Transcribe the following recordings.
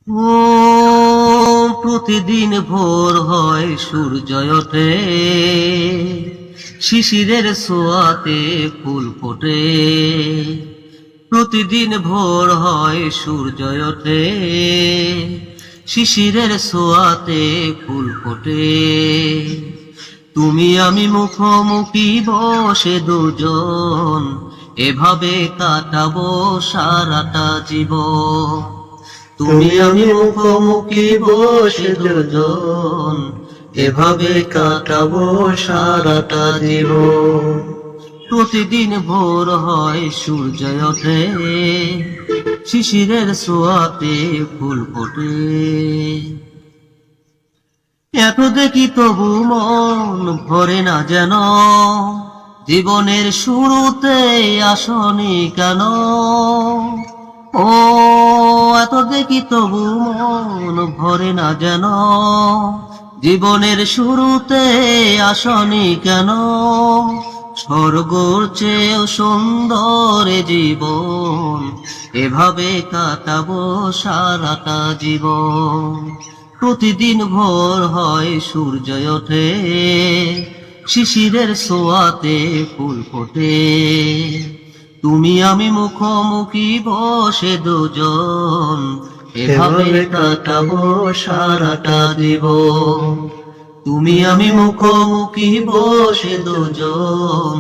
ও প্রতিদিন ভোর হয় সূর্যোদয় ওঠে, শিশিরের ছোঁয়াতে ফুল ফোটে। প্রতিদিন ভোর হয় সূর্যোদয় ওঠে, শিশিরের ছোঁয়াতে ফুল ফোটে। তুমি আমি মুখোমুখি বসে দুজন, এভাবে কাটাবো সারাটা জীবন। তুমি আমি মুখোমুখি বসে দুজন, এভাবে কাটাবো সারাটা জীবন। প্রতিদিন ভোর হয় সূর্যোদয় ওঠে, শিশিরের ছোঁয়াতে ফুল ফোটে। এত দেখি তবু মন ভরে না যেন, জীবনের শুরুতে আসনি কেন? ও এত দেখি তবু মন ভরে না যেন, জীবনের শুরুতে আসনি কেন? স্বর্গর চেয়েও সুন্দর জীবন, এভাবে কাটাবো সারাটা জীবন। প্রতিদিন ভোর হয় সূর্যোদয় ওঠে, শিশিরের ছোঁয়াতে ফুল ফোটে। তুমি আমি মুখোমুখি বসে দুজন, এভাবে কাটাবো সারাটা জীবন। তুমি আমি মুখোমুখি বসে দুজন,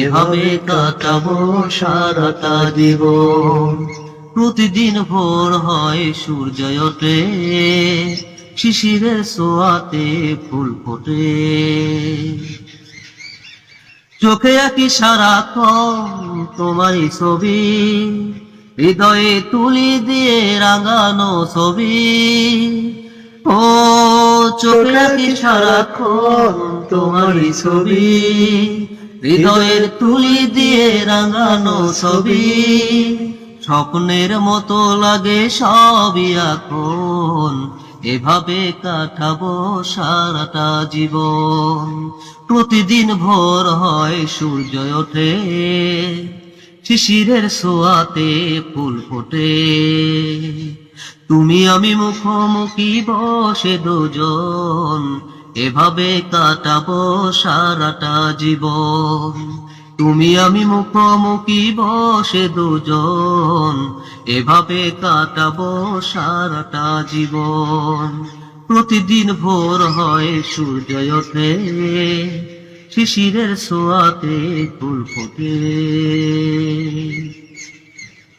এভাবে কাটাবো সারাটা জীবন। প্রতিদিন ভোর হয় সূর্যোদয় ওঠে, শিশিরের ছোঁয়াতে ফুল ফোটে। চোখে আঁকি সারাক্ষণ তোমারই ছবি, হৃদয়ে তুলি দিয়ে রাঙানো ছবি। ও চোখে আঁকি সারাক্ষণ তোমারই ছবি, হৃদয়ের তুলি দিয়ে রাঙানো ছবি। স্বপ্নের মতো লাগে সবই এখন, এভাবে কাটাবো সারাটা জীবন। প্রতিদিন ভোর হয় সূর্যোদয় ওঠে, শিশিরের ছোঁয়াতে ফুল ফোটে। তুমি আমি মুখোমুখি বসে দুজন, এভাবে কাটাবো সারাটা জীবন। তুমি আমি মুখোমুখি বসে দুজন, এভাবে কাটাবো সারাটা জীবন। প্রতিদিন ভোর হয় সূর্যোদয় ওঠে, শিশিরের ছোঁয়াতে ফুল ফোটে।